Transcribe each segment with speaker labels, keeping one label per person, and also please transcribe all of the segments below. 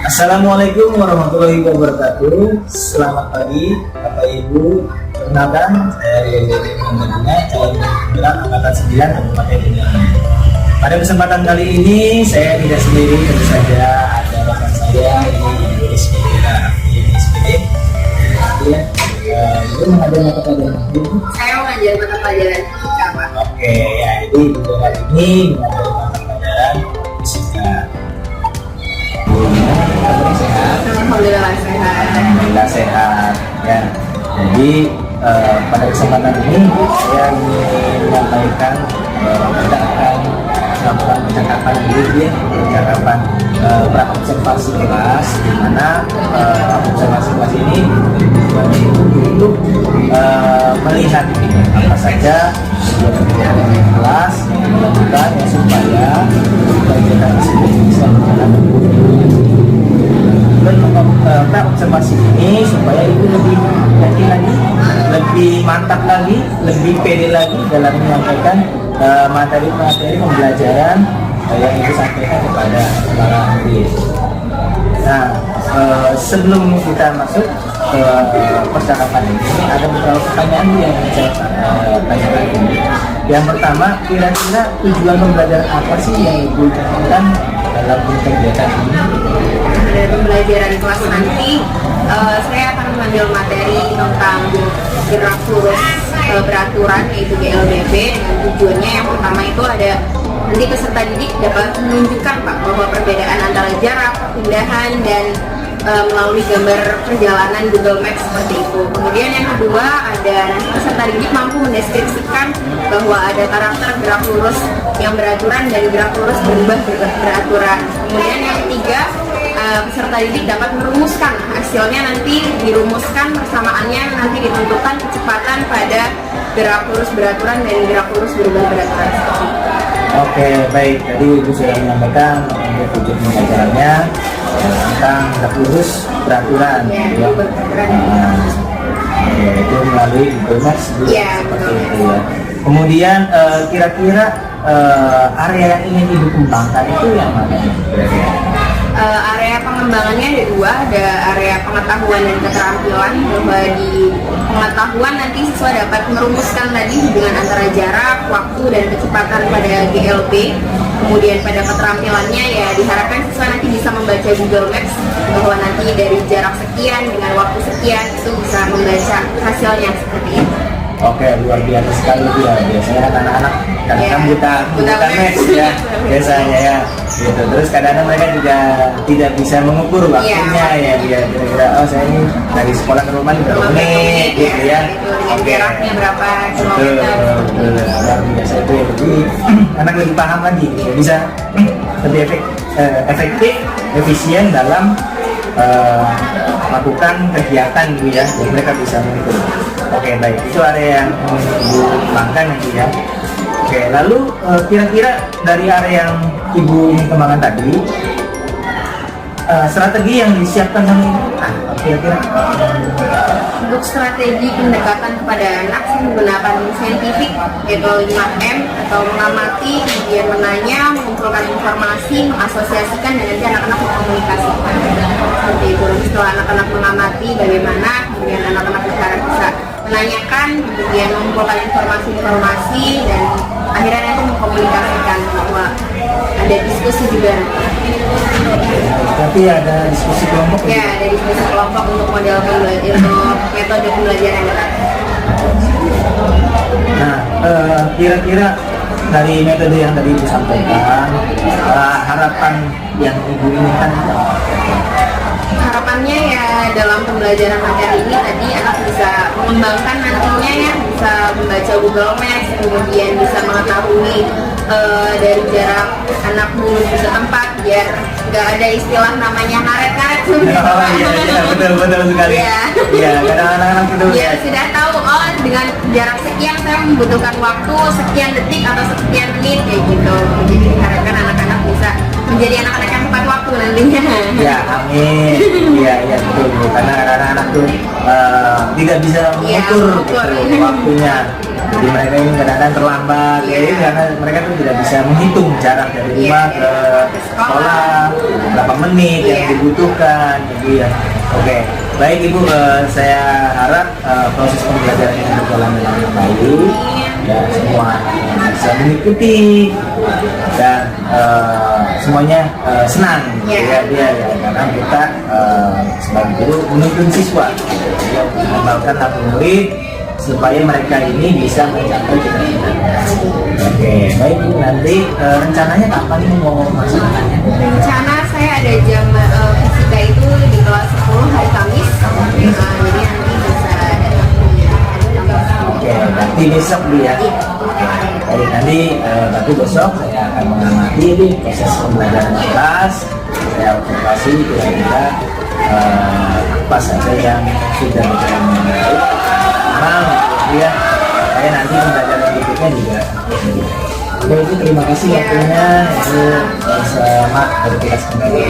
Speaker 1: Assalamualaikum warahmatullahi wabarakatuh. Selamat pagi Bapak Ibu. Perkenalkan, saya Rio Medina, calon pimpinan angkatan 9 Kabupaten Binaan. Pada kesempatan kali ini saya tidak sendiri, tentu saja ada rekan saya ini SPD. Itu mengajar mata pelajaran.
Speaker 2: Saya mengajar mata pelajaran fisika, Pak.
Speaker 1: Oke, ya jadi video kali ini mengajar mata pelajaran fisika. Sehat.
Speaker 2: Alhamdulillah sehat.
Speaker 1: Alhamdulillah sehat. Ya. Jadi pada kesempatan ini saya ingin menyampaikan kita akan melakukan percakapan percakapan praobservasi kelas, di mana observasi kelas ini untuk melihat apa saja kegiatan kelas yang dilakukan supaya kegiatan tersebut bisa berjalan observasi ini supaya itu lebih yakin lagi, lebih mantap lagi, lebih pede lagi dalam menyampaikan materi-materi pembelajaran yang disampaikan kepada para murid. Nah, sebelum kita masuk ke percakapan ini, ada beberapa pertanyaan yang saya tanyakan ini. Yang pertama, kira-kira tujuan pembelajaran apa sih yang Ibu inginkan dalam kegiatan ini?
Speaker 2: Pada pembelajaran kelas nanti, saya akan mengambil materi tentang gerak lurus beraturan, yaitu GLBB. Dengan tujuannya yang pertama itu ada nanti peserta didik dapat menunjukkan, Pak, bahwa perbedaan antara jarak, perpindahan, dan melalui gambar perjalanan Google Maps seperti itu. Kemudian yang kedua ada nanti peserta didik mampu mendeskripsikan bahwa ada karakter gerak lurus yang beraturan dan gerak lurus berubah beraturan. Kemudian yang ketiga, peserta didik dapat merumuskan, hasilnya nanti dirumuskan, persamaannya nanti ditentukan kecepatan pada gerak lurus beraturan dan gerak lurus berubah beraturan.
Speaker 1: Oke, baik. Tadi Ibu sudah menyampaikan untuk tujuan pembelajarannya tentang gerak lurus beraturan.
Speaker 2: Ya, beraturan.
Speaker 1: Itu melalui Google Maps
Speaker 2: Ya,
Speaker 1: seperti itu ya. Kemudian kira-kira area yang ingin Ibu kembangkan itu yang mana?
Speaker 2: Area pengembangannya ada dua, ada area pengetahuan dan keterampilan. Bahwa di pengetahuan nanti siswa dapat merumuskan tadi dengan antara jarak, waktu, dan kecepatan pada GLB. Kemudian pada keterampilannya ya diharapkan siswa nanti bisa membaca Google Maps, bahwa nanti dari jarak sekian dengan waktu sekian itu bisa membaca hasilnya seperti itu.
Speaker 1: Oke, luar biasa sekali ya. Biasanya anak-anak kadang-kadang buta maps ya, biasanya ya. Gitu. Terus kadang-kadang mereka juga tidak bisa mengukur waktunya ya. Dia kira-kira saya ini dari sekolah ke rumah berapa menit gitu ya.
Speaker 2: Oke. Jaraknya berapa
Speaker 1: kilometer. Luar biasa itu ya. Jadi anak lebih paham lagi, gitu. Bisa lebih efektif, efisien dalam melakukan kegiatan gitu ya. Jadi mereka bisa mengukur. Oke, baik, itu area yang Ibu kembangkan nanti ya. Oke, lalu kira-kira dari area yang Ibu ingin kembangkan tadi, strategi yang disiapkan sama Ibu, kira-kira?
Speaker 2: Untuk strategi pendekatan kepada anak, saya menggunakan saintifik, yaitu 5M, atau mengamati, kemudian menanya, mengumpulkan informasi, mengasosiasikan, dan nanti anak-anak mengkomunikasikan. Seperti itu. Setelah anak-anak mengamati bagaimana, kemudian anak-anak bisa menanyakan, kemudian mengumpulkan informasi-informasi, dan akhirnya nanti mengkomunikasikan, bahwa ada diskusi juga.
Speaker 1: Tapi ada diskusi kelompok?
Speaker 2: Ya, ada diskusi kelompok untuk model pembelajaran, untuk metode pembelajaran.
Speaker 1: Nah, kira-kira dari metode yang tadi disampaikan, harapan yang Ibu inginkan apa?
Speaker 2: Harapannya ya dalam pembelajaran materi ini tadi anak bisa mengembangkan nantinya ya, bisa membaca Google Maps, kemudian bisa mengetahui dari jarak anak menuju ke tempat, biar nggak ada istilah namanya ngaret-ngaret sebenarnya.
Speaker 1: Oh iya, betul sekali. Iya, kadang anak-anak itu
Speaker 2: ya sudah tahu, oh dengan jarak sekian saya membutuhkan waktu sekian detik atau sekian menit kayak gitu. Jadi diharapkan anak-anak bisa menjadi anak-anak yang tepat waktu nantinya.
Speaker 1: Ya, amin. Iya betul. Karena anak-anak tuh tidak bisa mengukur gitu, waktunya. Jadi mereka ini kadang-kadang terlambat, ya, karena mereka tuh tidak bisa menghitung jarak dari rumah ke sekolah berapa menit yang
Speaker 2: Iya.
Speaker 1: dibutuhkan, Ibu ya. Oke, baik Ibu, saya harap proses pembelajaran ini berjalan dengan baik dan semua bisa mengikuti dan semuanya senang
Speaker 2: Iya.
Speaker 1: ya, karena kita sebagai guru menuntun siswa ya, mengenalkan hati murid supaya mereka ini bisa mencapai cita-citanya. Oke, baik Bu, nanti rencananya kapan ini mau melaksanakannya?
Speaker 2: Rencana saya ada jam fisika itu di kelas 10 hari Kamis. Jadi nanti bisa datang di hari Kamis.
Speaker 1: Oke, nanti besok Bu ya. Oke, baik, nanti besok saya akan mengamati ini proses pembelajaran di kelas. Saya observasi kira-kira apa saja yang sudah berjalan dengan baik. Ya, saya nanti pembelajaran berikutnya juga. Oke, Ibu, terima kasih waktunya. Ibu, selamat bertugas kembali.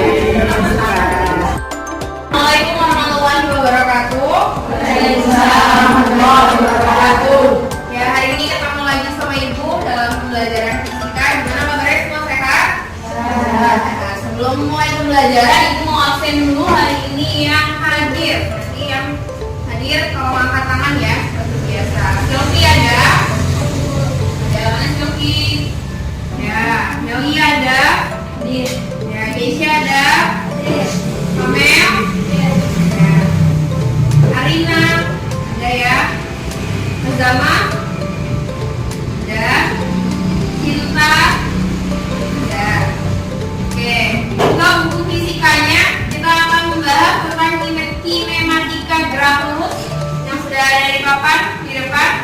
Speaker 2: Assalamualaikum warahmatullahi wabarakatuh. Waalaikumsalam warahmatullahi wabarakatuh. Ya, hari ini ketemu lagi sama Ibu dalam pembelajaran fisika. Gimana kabarnya, semua sehat? Sehat. Nah, sebelum mulai pembelajaran, Ibu mau absen dulu hari ini yang hadir. Nanti yang hadir kalau angkat tangan ya, seperti biasa. Silvi ada? Ada mana Silvi? Ya, Meli ada? Ya, Keisha ada? Amel? Ya. Arina? Ada ya? Azama? Ada? Cinta? Ada. Oke, untuk buku fisikanya kita akan membahas tentang kinematika gerak lurus yang sudah ada di papan di depan.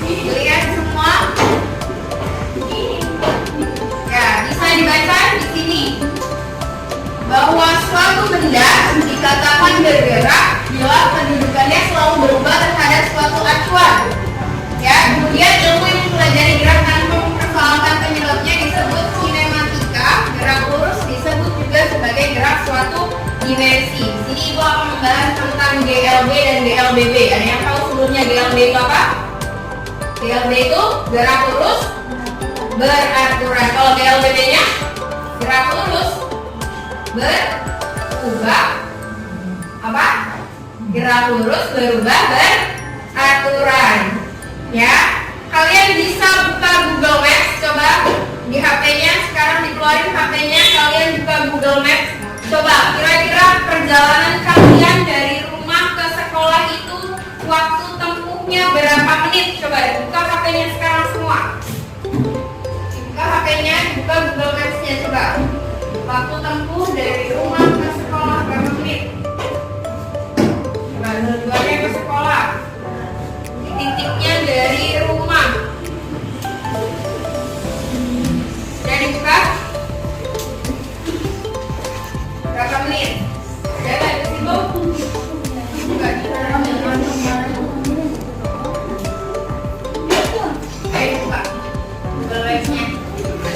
Speaker 2: Lihat semua. Ya, bisa dibaca di sini bahwa suatu benda dikatakan bergerak bila pendudukannya selalu berubah terhadap suatu acuan. Ya, kemudian ilmu yang mempelajari gerak tanpa mempersoalkan penyebabnya disebut kinematika. Gerak lurus disebut juga sebagai gerak suatu dimensi. Di sini Ibu akan membahas tentang GLB dan GLBB. Ada yang tahu sebelumnya GLB itu apa? GLB itu gerak lurus beraturan. Kalau GLBB-nya gerak lurus berubah apa? Gerak lurus berubah beraturan. Ya, kalian bisa buka Google Maps. Coba di HP-nya, sekarang dikeluarin HP-nya, kalian buka Google Maps. Coba kira-kira perjalanan kalian dari rumah ke sekolah itu waktu tempuhnya berapa menit? Coba buka HP-nya sekarang semua. Buka HP-nya, buka Google Maps-nya coba. Waktu tempuh dari rumah ke sekolah berapa menit? Coba dua-duanya ke sekolah. Titiknya dari rumah. Sudah dibuka? Berapa menit? Sudah nggak di situ? Buka. Ayo buka Google Maps-nya. Buka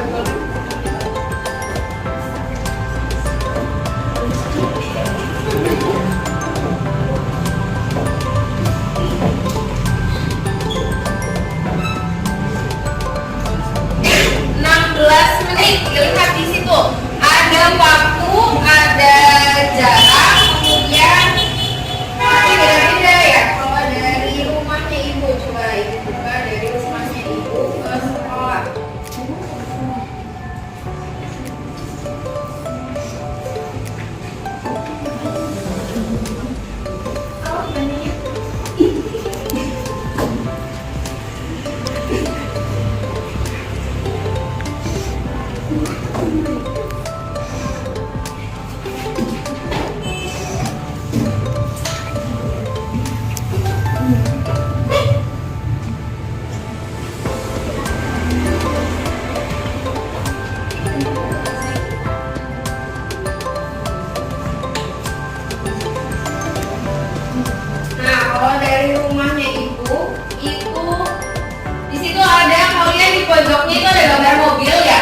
Speaker 2: Google Maps. Lihat di situ ada waktu, ada jarak, kemudian beda-beda ya. Kalau dari rumahnya Ibu, coba Ibu buka dari rumahnya Ibu ke sekolah. Oh, bandingnya. Nah, kalau dari rumahnya Ibu, itu di situ ada, kalian di pojoknya itu ada gambar mobil ya.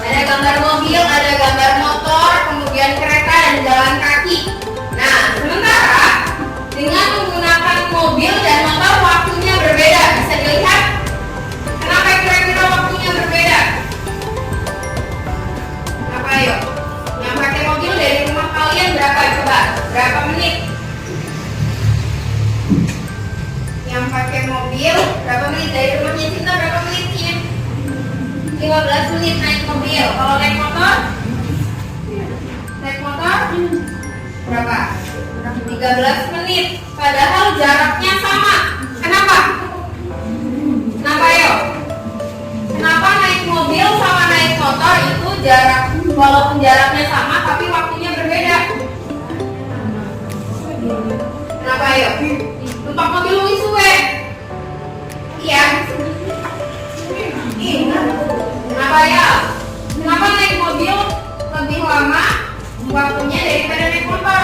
Speaker 2: Ada gambar mobil, ada gambar motor, kemudian kereta dan jalan kaki. Nah, sementara dengan menggunakan mobil dan motor waktunya berbeda. Bisa dilihat. Kenapa kira 15 menit naik mobil. Kalau naik motor? Naik motor berapa? 13 menit. Padahal jaraknya sama. Kenapa? Kenapa yo? Kenapa naik mobil sama naik motor itu jarak, walaupun jaraknya sama tapi waktunya berbeda? Kenapa yo? Numpak mobil luwih suwe. Iya. Kenapa ya? Kenapa naik mobil lebih lama waktunya daripada naik motor?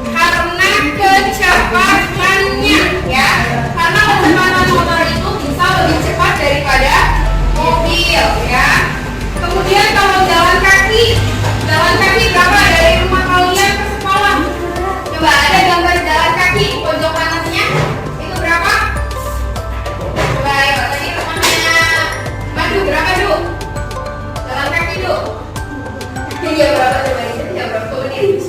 Speaker 2: Karena kecepatannya, ya. Karena kecepatan motor itu bisa lebih cepat daripada mobil, ya. Kemudian kalau jalan kaki berapa dari rumah kalian ke sekolah? Coba ada gambar jalan kaki di pojok kanannya, itu berapa? Coba ayo, tadi rumahnya Madu berapa Du? Jalan kaki Du? Iya berapa coba ini? Ya berapa menit?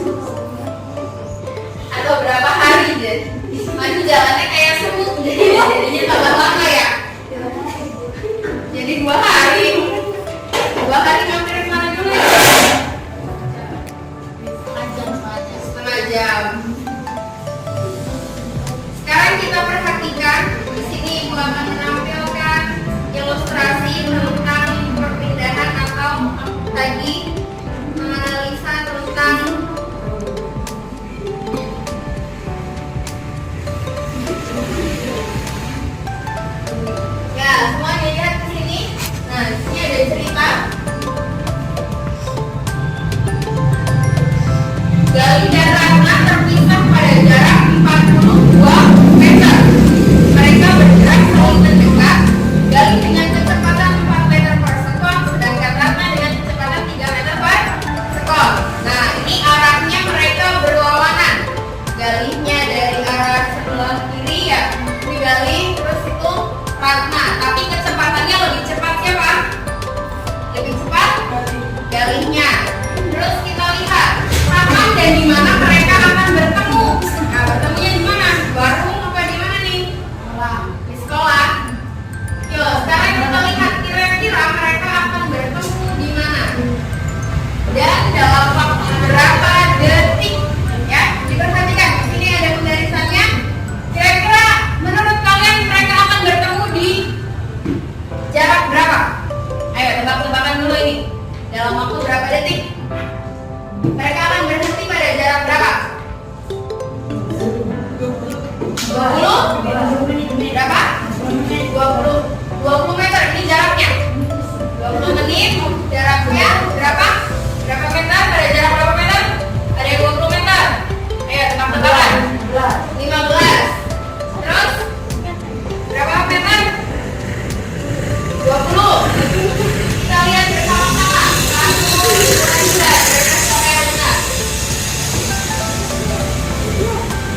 Speaker 2: Atau berapa hari deh? Madu jalannya kayak semut, jadinya tambah lama ya. Jadi 2 hari. 2 hari mampir kemana dulu ya? Setengah jam. Sekarang kita perhatikan di sini Ibu akan menampilkan ilustrasi tentang perpindahan atau tadi menganalisa tentang ya semua dilihat di sini. Nah di sini ada cerita Gali dan Ratna terpisah pada jarak 42 meter. Mereka bergerak saling mendekat. Gali dengan kecepatan 4 meter per sekon, sedangkan Ratna dengan kecepatan 3 meter per sekon. Nah, ini arahnya mereka berlawanan. Galinya dari arah sebelah kiri ya, ini Gali, terus itu Ratna. Tapi kecepatannya lebih cepat siapa? Lebih cepat Galinya. Terus kita lihat kapan dan di mana mereka akan bertemu. Nah, bertemunya di mana? Warung apa di mana nih? Di sekolah. Yuk, sekarang kita lihat kira-kira mereka akan bertemu di mana dan dalam waktu berapa detik. Ya, diperhatikan. Di sini ada pembarisannya. Kira-kira menurut kalian mereka akan bertemu di jarak berapa? Ayo, tebak-tebakan dulu ini. Dalam waktu berapa detik? Mereka akan berhenti pada jarak berapa? 20? Berapa? 20 meter, ini jaraknya 20 menit, jaraknya berapa? Berapa meter? Pada jarak berapa meter? Ada yang 20 meter. Ayo, tebak-tebakan. 15. Terus? Berapa meter? 20. Kita lihat bersama-sama. 1, 2, 3.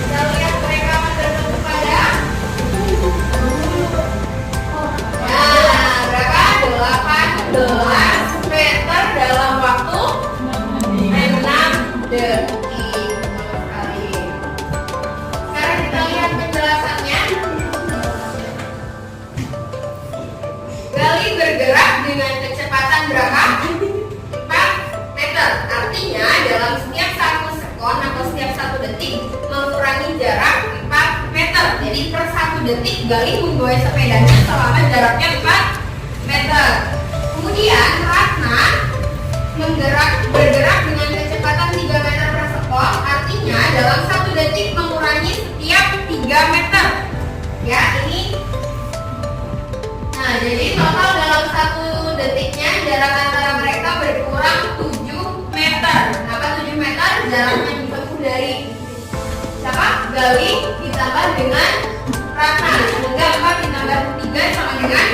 Speaker 2: Kita lihat mereka akan bertemu pada berapa? 18 meter dalam waktu 6 detik. Sekarang kita lihat penjelasannya. Gali bergerak dengan kecepatan berapa? 4 meter. Artinya dalam setiap 1 sekon atau setiap 1 detik mengurangi jarak 4 meter. Jadi per 1 detik Gali menggoyah sepedanya selama jaraknya 4 meter. Kemudian Ratna bergerak dengan kecepatan 3 meter per sekon. Artinya dalam 1 detik mengurangi setiap 3 meter. Ya, ini. Nah, jadi total dalam 1 detiknya jarak antara mereka berkurang 7 meter. Kenapa 7 meter? Jaraknya ditempuh dari siapa? Gali ditambah dengan Ratna. Sehingga 4 ditambah 3 sama dengan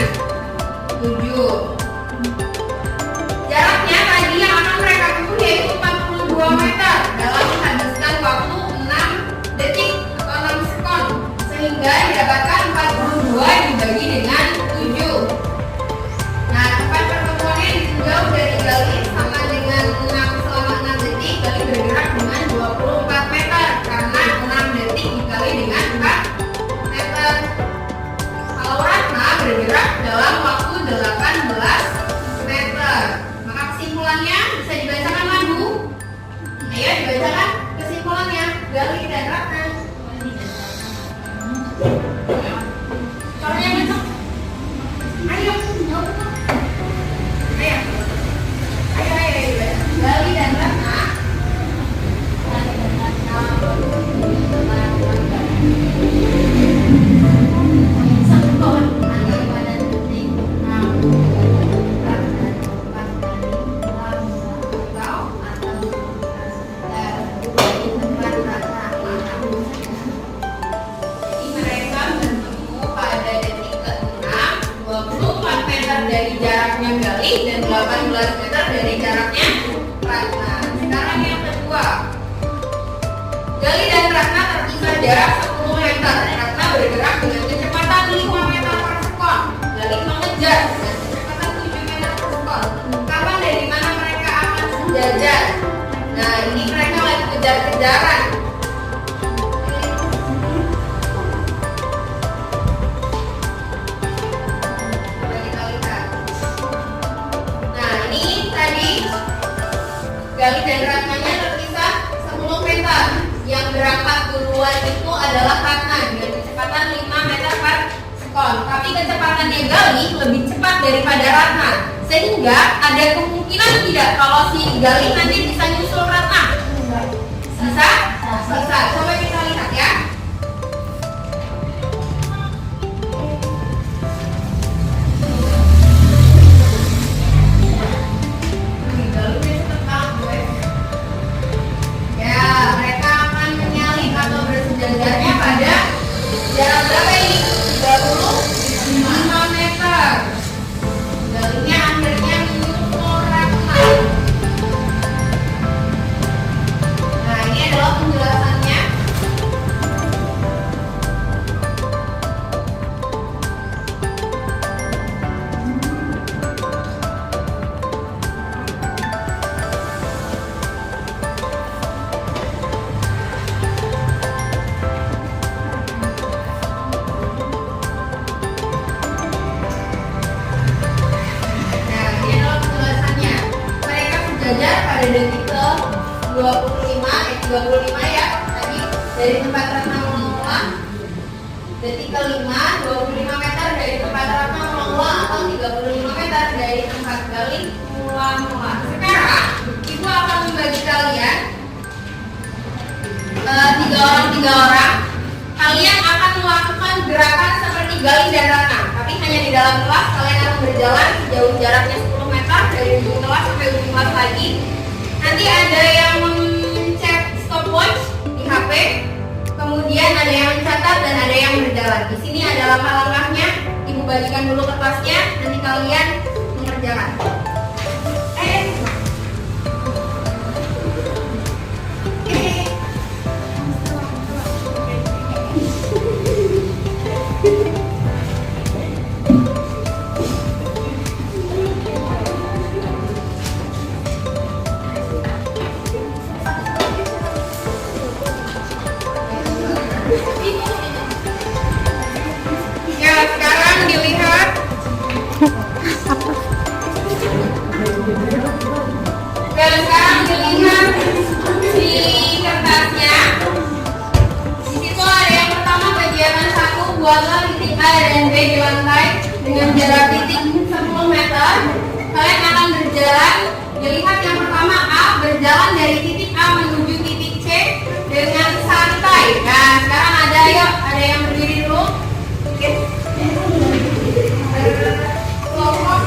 Speaker 2: 7. Jaraknya tadi yang akan mereka tempuh yaitu 42 meter dalam menghabiskan waktu 6 detik atau 6 sekon. Sehingga didapatkan 42 dibagi dengan 7. Nah, tempat pertemuannya ditinjau dari Gali sama dengan 6 selama 6 detik. Gali bergerak dengan 24 meter karena 6 detik dikali dengan 4 meter. dan 18 meter dari jaraknya Ratna. Sekarang yang kedua, Gali dan Ratna terpisah jarak 10 meter. Ratna bergerak dengan kecepatan 5 meter per sekon. Gali mengejar dengan kecepatan 7 meter per sekon. Kapan dan di mana mereka akan sejajar? Nah, ini mereka lagi kejar-kejaran. Coba kita lihat. Nah, ini tadi Gali dan Ratnanya terpisah 10 meter. Yang berangkat duluan itu adalah Ratna dengan kecepatan 5 meter per sekon. Tapi kecepatannya Gali lebih cepat daripada Ratna. Sehingga ada kemungkinan tidak kalau si Gali nanti bisa nyusul Ratna. Bisa? Bisa. Coba kita lihat ya. Ya, mereka akan menyalip atau bersejajarnya pada jarak berapa ini? 35 meter. Galinya akhirnya menyusul Ratna. Nah, ini adalah penjelasannya. Nah, ini adalah penjelasannya. Mereka sejajar pada detik ke 25 ya. Tadi dari tempat Ratna mula, detik ke 5, 25 meter dari tempat Ratna mula atau 35 meter dari tempat Gali mula. Sekarang, Ibu akan membagi kalian 3 orang. Kalian akan melakukan gerakan seperti Gali dan Ratna, tapi hanya di dalam kelas. Kalian akan berjalan sejauh jaraknya 10 meter dari ujung kelas sampai ujung kelas lagi. Nanti ada yang mencet stopwatch di HP, kemudian ada yang mencatat dan ada yang berjalan. Di sini ada langkah-langkahnya. Ibu bagikan dulu kertasnya, nanti kalian mengerjakan. Ya, sekarang dilihat. Dan sekarang dilihat di kertasnya. Di situ ada yang pertama bagian 1, buatlah titik A dan B di lantai dengan jarak titik 10 meter. Kalian akan berjalan. Dilihat yang pertama A berjalan dari titik A menuju titik C dengan santai. Nah, sekarang ada yang berdiri dulu. Kelompok.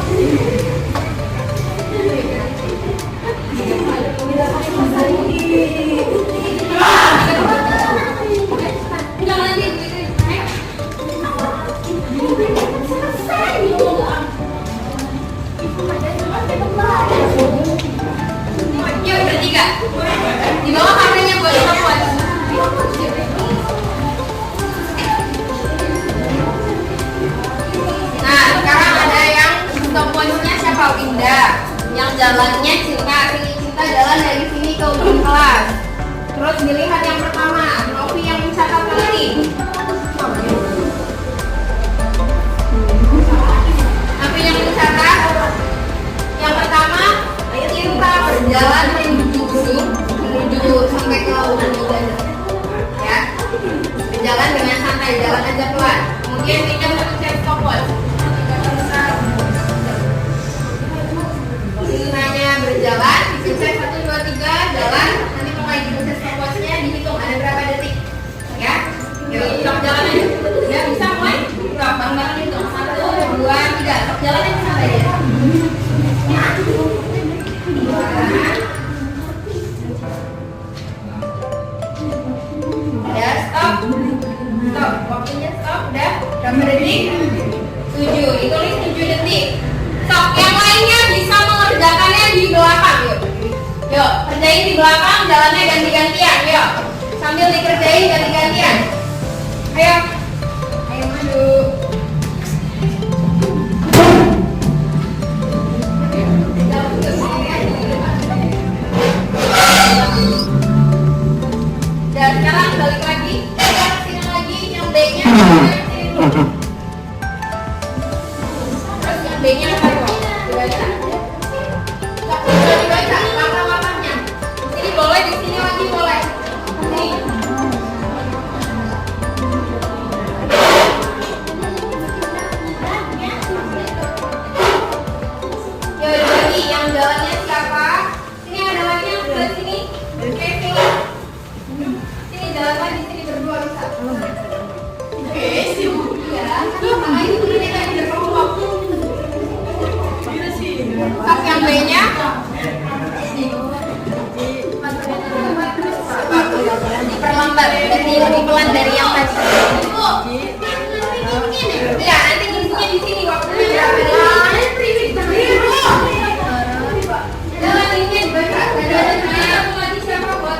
Speaker 2: Yuk bertiga. Di bawah HP-nya buat stopwatch. Nah, sekarang ada yang stopwatch-nya siapa? Winda. Yang jalannya Cinta. Cinta jalan dari sini ke ujung kelas. Terus dilihat yang pertama, Novi yang mencatat nanti. Novi yang mencatat. Yang pertama, Cinta berjalan menuju sampai ke ujung ya. Berjalan dengan santai, jalan aja pelan. Kemudian kita mencet stopwatch. Cintanya berjalan, dicek 1, 2, 3, jalan. Nanti mulai dicek stopwatchnya, dihitung ada berapa detik, ya. Yuk, stop jalan aja. Ya bisa mulai. Stop, bareng-bareng hitung. 1, 2, 3. Stop jalan aja santai ya. Ya, stop. Stop. Waktunya stop. Udah berapa detik? 7. Ditulis 7 detik. Stop. Yang lainnya bisa dikerjain di belakang, jalannya ganti-gantian, yuk. Sambil dikerjain ganti-gantian. Ayo. Ayo maju. Dan sekarang balik lagi. Sini lagi yang B-nya. Terus yang B-nya apa kok? Dibaca. Dibaca langkah-langkahnya. Di sini boleh, di sini lagi boleh. Nih. Yuk dibagi yang jalannya siapa? Sini ada lagi yang sebelah sini. Oke, sini. Sini jalan lagi, sini berdua bisa. Oke, sibuk ya. Sama ini udah kita di depan waktu. Pas yang B-nya. Diperlambat, jadi lebih pelan dari yang tadi. Ya, nanti ngisinya di sini waktunya. Jangan ini dibaca. Ada lagi siapa buat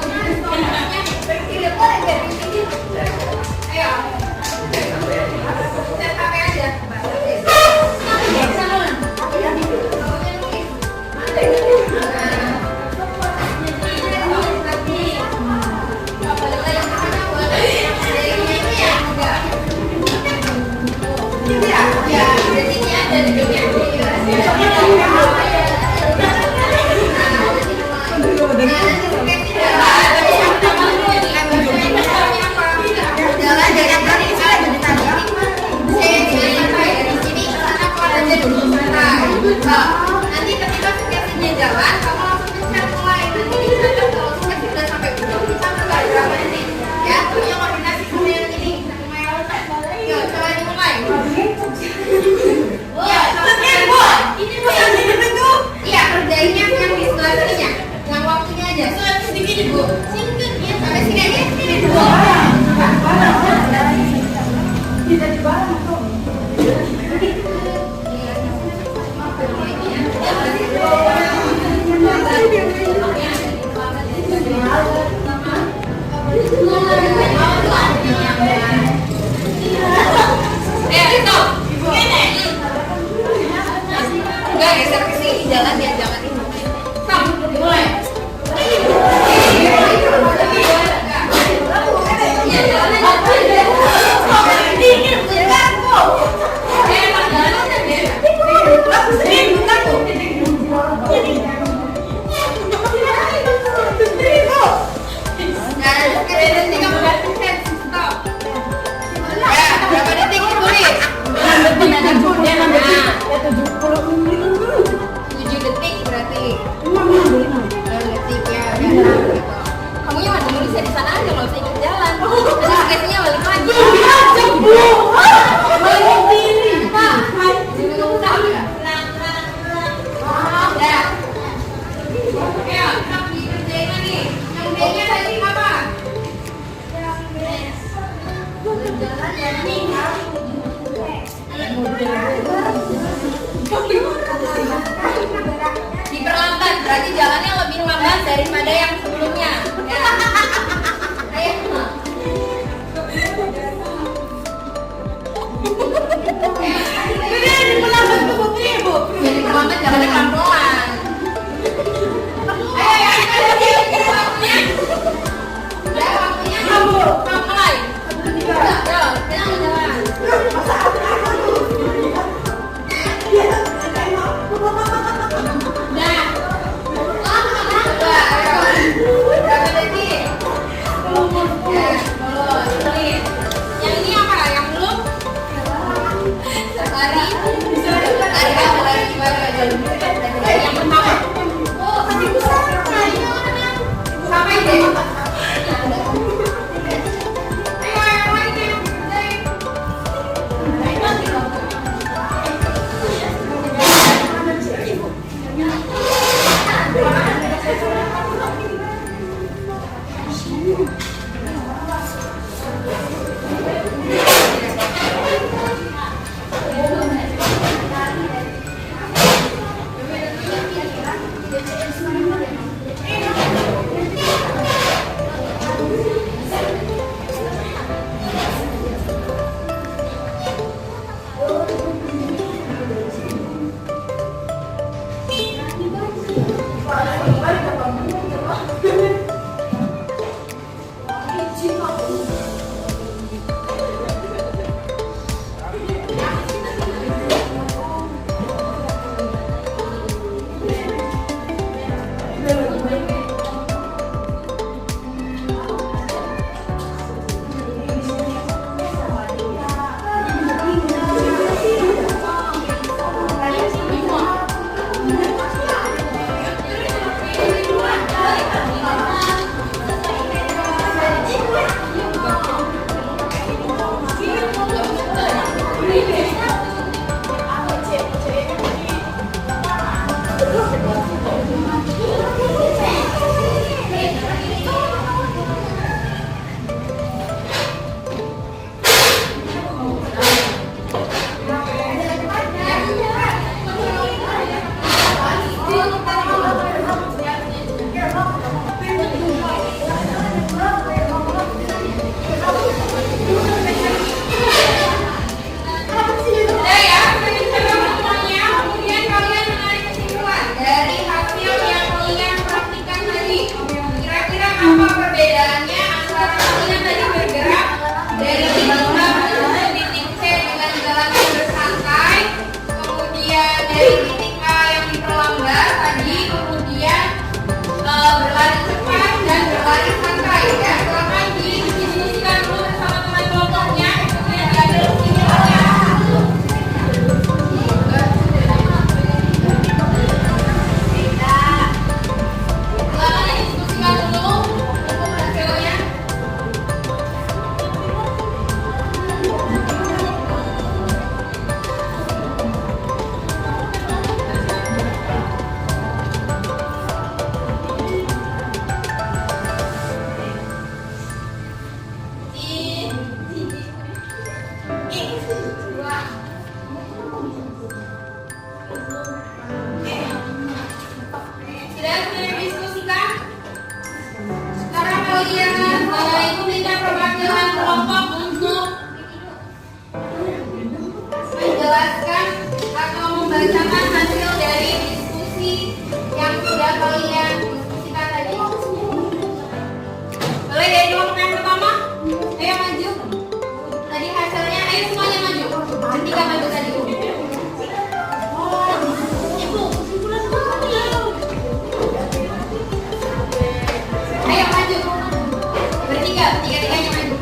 Speaker 2: ayo. Set HP aja. Nanti ketika sukasinya jalan, kamu langsung pencet mulai. Nanti dicatat kalau sukasi udah sampai ujung, dicatat berapa menit. Ya, punya koordinasi sama yang ini. Yuk, coba dimulai. Ya, ini bu yang di depan tuh. Iya, kerjainnya yang di sebelah sininya. Yang waktunya aja. Sedikit bu. Sini ya, sampai sini aja. Sini bu. Kita coba. Enggak, geser ke sini jalan ya, jangan ini. Stop, mulai. Iya, jalannya berapa detik tulis? 7 detik berarti 6 detik ya, gitu. Kamu yang ada nulisnya di sana aja, nggak usah ikut jalan. Terus sukasinya balik lagi. Balik diri. Udah. Oke, dikerjain lagi. Yang B-nya tadi apa? Jalan ya nih. Diperlambat, berarti jalannya lebih lambat daripada yang sebelumnya. Ya. Ayo. Ini diperlambat tuh buktinya bu. Jadi diperlambat jalannya pelan-pelan. Ayo, waktunya. Ya, waktunya. Kamu mulai. Yo, kita jalan. Yang ini apa? Yang belum? Lari. Yang pertama. Oh, tadi besar. Sampai deh. Ayo, yang lain. membacakan hasil dari diskusi yang sudah kalian diskusikan tadi. Boleh dari kelompok yang pertama? Ayo maju. Tadi hasilnya, ayo semuanya maju. Bertiga maju tadi. Ayo maju. Bertiga-tiganya maju.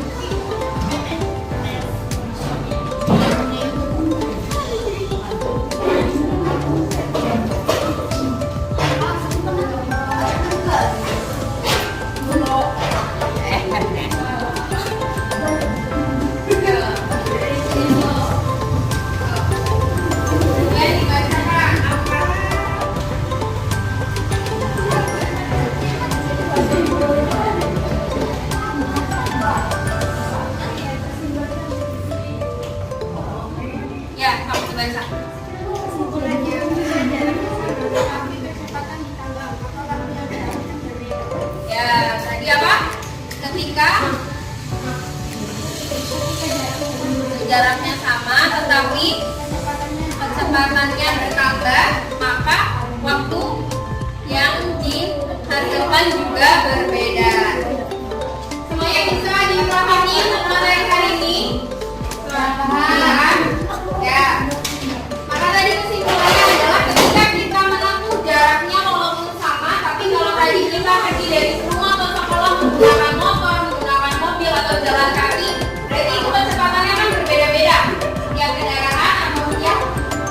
Speaker 2: Ya, kamu baca. Ya, tadi apa? Ketika jaraknya sama tetapi kecepatannya bertambah, maka waktu yang dihasilkan juga berbeda. Semuanya bisa dipahami materi hari ini? Ya, maka tadi kesimpulannya adalah ketika kita menempuh jaraknya walaupun sama, tapi kalau tadi kita pergi dari rumah atau sekolah menggunakan motor, menggunakan mobil atau jalan kaki, berarti itu kecepatannya kan berbeda-beda. Yang kendaraan atau yang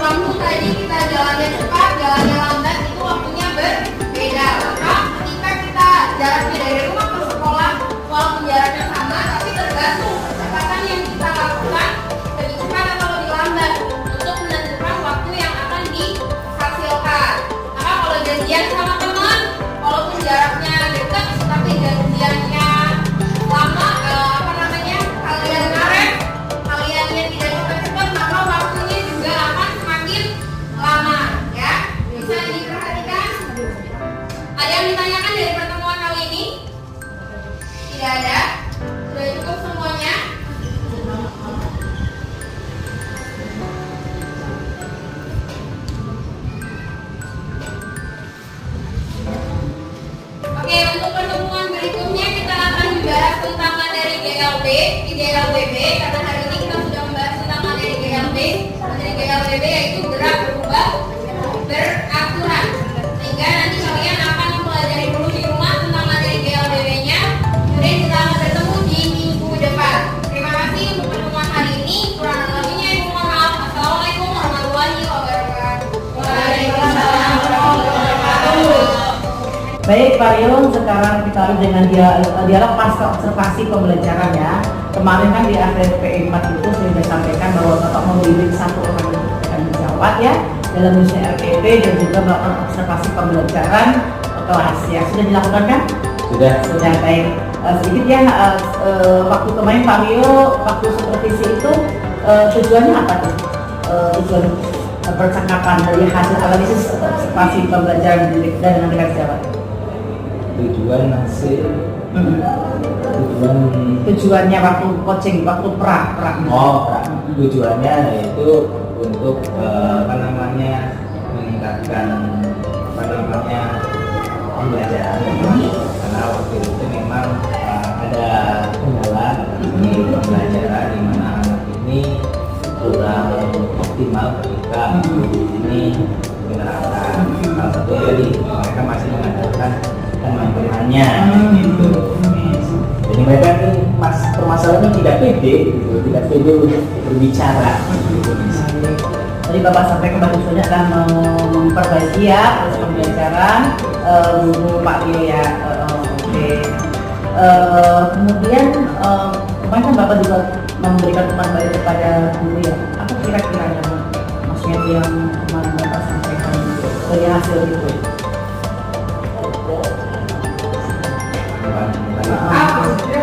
Speaker 2: waktu tadi kita jalannya cepat, jalannya lambat, itu waktunya berbeda. Maka ketika kita jaraknya dari rumah ke sekolah, walaupun jaraknya sama, tapi tergantung kecepatan yang kita lakukan lebih cepat atau lebih lambat untuk menentukan waktu yang akan dihasilkan. Maka kalau janjian sama teman, walaupun jaraknya dekat tapi janjiannya lama, kalian ngaret, kaliannya tidak cepat-cepat, maka waktunya juga akan semakin lama. Ya, bisa diperhatikan. Ada yang ditanyakan dari pertemuan kali ini? Tidak ada? Sudah cukup semuanya? Oke, untuk pertemuan berikutnya kita akan membahas tentang materi GLB di GLBB, karena hari ini kita sudah membahas tentang materi GLB. Materi GLBB yaitu gerak berubah beraturan. Sehingga nanti kalian akan mempelajari dulu di rumah tentang materi GLBB-nya. Kemudian kita akan bertemu di minggu depan. Terima kasih untuk pertemuan hari ini. Kurang lebihnya ibu mohon maaf. Assalamualaikum warahmatullahi wabarakatuh. Waalaikumsalam warahmatullahi wabarakatuh.
Speaker 3: Baik Pak Rion, sekarang kita lanjut dengan dialog pasca observasi pembelajaran ya. Kemarin kan di akhir PE 4 itu saya sudah sampaikan bahwa Bapak memilih satu orang yang akan menjawab ya dalam misalnya RPP dan juga melakukan observasi pembelajaran kelas ya. Sudah dilakukan kan? Sudah baik. Sedikit ya, waktu kemarin Pak Rio, waktu supervisi itu tujuannya apa tuh? Tujuan percakapan dari hasil analisis observasi pembelajaran dan dengan jawab. Tujuannya waktu coaching, waktu pra.
Speaker 1: Tujuannya yaitu untuk meningkatkan pembelajaran, karena waktu itu memang ada kendala di pembelajaran di mana anak ini kurang optimal ketika ini menerapkan. Salah satu tadi mereka masih mengandalkan teman-temannya gitu. Jadi mereka ini permasalahannya tidak pede untuk berbicara gitu.
Speaker 3: Tadi Bapak sampaikan Bapak Sunya akan memperbaiki ya proses pembelajaran guru Pak Rio ya. Oke. Kemudian kemarin kan Bapak juga memberikan teman baik kepada guru ya. Apa kira-kiranya maksudnya yang kemarin Bapak sampaikan dari hasil itu?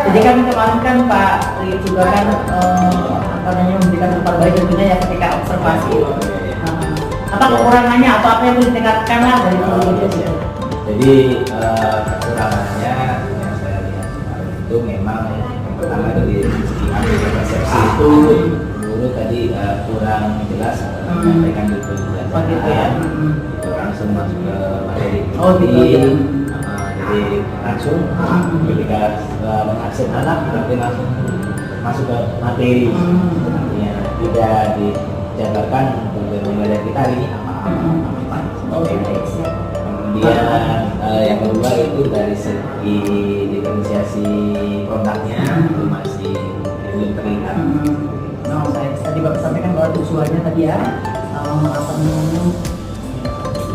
Speaker 3: Jadi kan kemarin kan Pak Rio juga kan memberikan tempat baik tentunya ya ketika observasi. Apa kekurangannya atau apa yang perlu ditingkatkan lah dari guru itu?
Speaker 1: Jadi kekurangannya yang saya lihat kemarin itu memang yang pertama dari segi persepsi itu guru tadi kurang jelas menyampaikan gitu
Speaker 3: Oh gitu ya.
Speaker 1: langsung masuk ke materi.
Speaker 3: Oh gitu ya.
Speaker 1: Jadi langsung ketika mengakses anak berarti langsung masuk ke materi. Artinya tidak dijabarkan untuk mengajar kita hari ini apa.
Speaker 3: Oke, baik, siap.
Speaker 1: Kemudian yang kedua itu dari segi diferensiasi kontaknya itu masih belum terlihat.
Speaker 3: Nah, saya tadi Bapak sampaikan bahwa tujuannya tadi ya, apa namanya,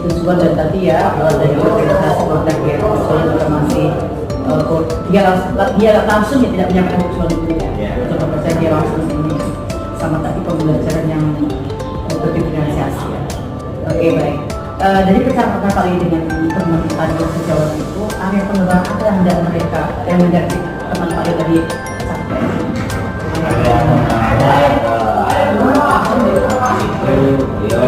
Speaker 3: tujuan dan tadi ya dari organisasi kontak ya, tujuannya juga masih dia langsung ya tidak menyampaikan tujuan itu ya, untuk membaca dia langsung ini sama tadi pembelajaran yang berdiferensiasi ya. Oke, baik. Dari percakapan kali dengan teman tadi sejauh itu, area pengembangan apa yang hendak mereka yang menjadi teman tadi tadi sampai
Speaker 1: itu beliau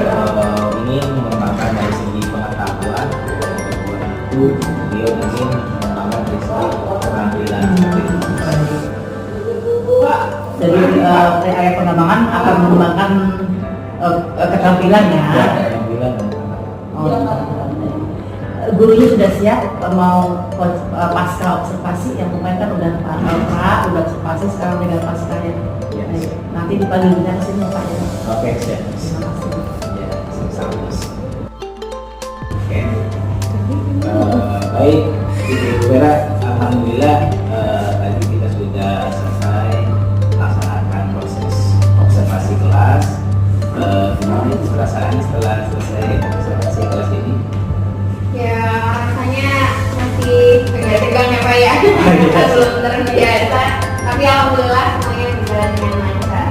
Speaker 1: ingin mengembangkan dari segi pengetahuan itu beliau ingin mengembangkan dari segi keterampilan
Speaker 3: jadi area pengembangan akan mengembangkan keterampilan ya.
Speaker 1: keterampilan
Speaker 3: Gurunya sudah siap mau pasca observasi yang kemarin kan udah Pak udah observasi sekarang dengan pasca ya.
Speaker 1: Yes.
Speaker 3: Nanti dipanggil ke sini Pak ya.
Speaker 1: Oke, siap.
Speaker 3: Terima kasih.
Speaker 1: Ya, sama. Oke. Baik, Ibu Vera, alhamdulillah tadi kita sudah selesai laksanakan proses observasi kelas. Gimana perasaannya setelah selesai observasi kelas ini?
Speaker 2: Ya rasanya masih agak tegang ya Pak ya, belum terbiasa. Tapi alhamdulillah semuanya berjalan dengan lancar.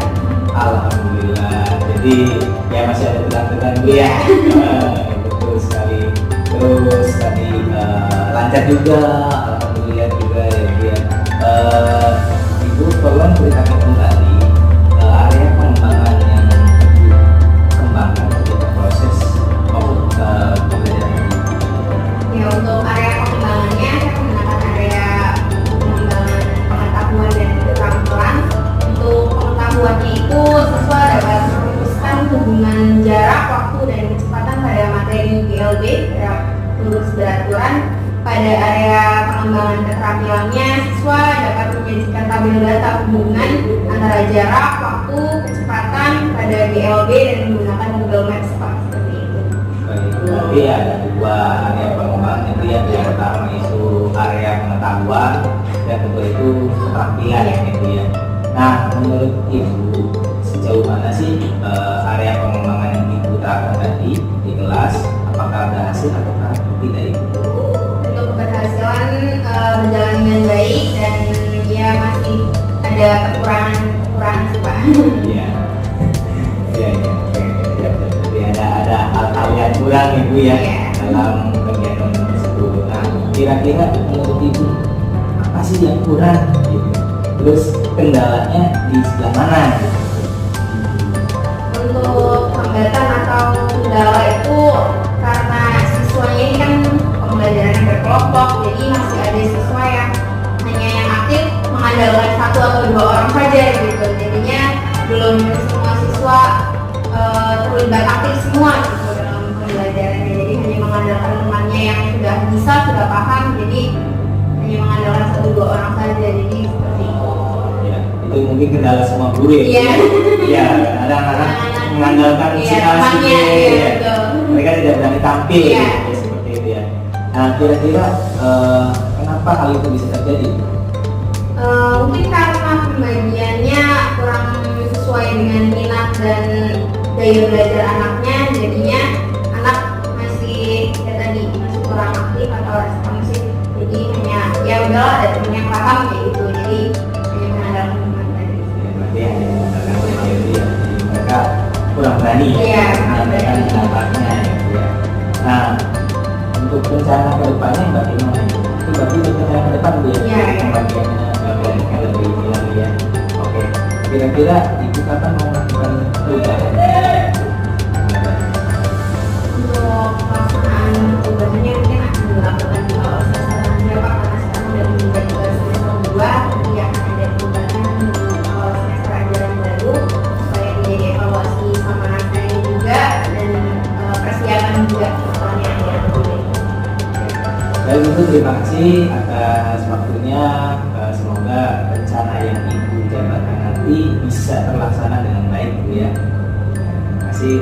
Speaker 1: Alhamdulillah. Jadi ya masih ada tegang-tegang Bu ya. Betul sekali. Terus tadi lancar juga, alhamdulillah juga ya Bu ya. Ibu tolong ceritakan kembali area pengembangan yang dikembangkan ketika proses pembelajaran ini.
Speaker 2: Ya untuk area pengembangannya saya menggunakan area pengembangan pengetahuan dan keterampilan. Untuk pengetahuannya itu siswa dapat merumuskan hubungan jarak, waktu, dan kecepatan pada materi GLB gerak lurus beraturan. Pada area pengembangan keterampilannya, siswa dapat menyajikan tabel data hubungan antara jarak, waktu, kecepatan pada GLB dan menggunakan Google Maps Pak, seperti itu.
Speaker 1: Baik, berarti ada dua area pengembangan itu ya. Yang pertama itu area pengetahuan dan kedua itu keterampilan ya itu ya. Nah, menurut Ibu sejauh mana sih area pengembangan yang Ibu terapkan tadi di kelas? Apakah ada hasil atau tidak Ibu?
Speaker 2: Untuk keberhasilan berjalan dengan baik dan ya masih ada kekurangan sih Pak.
Speaker 1: Iya, iya, iya. Jadi ada hal-hal yang kurang Ibu ya dalam kegiatan tersebut. Nah, kira-kira menurut Ibu apa sih yang kurang? Gitu. Terus kendalanya di sebelah mana?
Speaker 2: Untuk hambatan atau kendala itu karena siswanya ini kan pembelajaran berkelompok, jadi masih ada siswa yang hanya yang aktif mengandalkan satu atau dua orang saja gitu. Jadinya belum semua siswa terlibat aktif semua gitu dalam pembelajarannya. Jadi hanya mengandalkan temannya yang sudah bisa, sudah paham. Jadi hanya mengandalkan satu dua orang saja. Jadi seperti itu.
Speaker 1: Ya, itu mungkin kendala semua guru ya.
Speaker 2: Iya.
Speaker 1: Ya, kadang-kadang mengandalkan si A si B. Ya. Mereka tidak berani tampil
Speaker 2: Iya.
Speaker 1: gitu, seperti itu ya. Nah, kira-kira kenapa hal itu bisa terjadi?
Speaker 2: Mungkin karena pembagiannya kurang sesuai dengan minat dan gaya belajar anaknya, jadinya anak masih ya tadi masih kurang aktif atau responsif. Jadi hanya ya udah ada temen yang paham kayak gitu. Jadi hanya mengandalkan teman tadi.
Speaker 1: Ya, berarti hanya mengandalkan teori ya. Jadi mereka kurang berani ya
Speaker 2: Iya,
Speaker 1: menyampaikan pendapatnya ya. Nah, untuk rencana ke depannya bagaimana? Itu berarti untuk rencana ke depan dia
Speaker 2: Iya, iya.
Speaker 1: bagiannya lebih lagi ya. Oke, kira-kira Ibu kapan mau melakukan perubahan?
Speaker 2: Untuk pelaksanaan perubahannya mungkin akan dilakukan di awal semester aja Pak, karena sekarang udah meningkat ke semester 2, jadi akan ada perubahan di awal semester ajaran baru supaya menjadi evaluasi
Speaker 1: Baik, Ibu, terima kasih atas waktunya. Semoga rencana yang Ibu jabarkan nanti bisa terlaksana dengan baik, Bu ya. Terima kasih.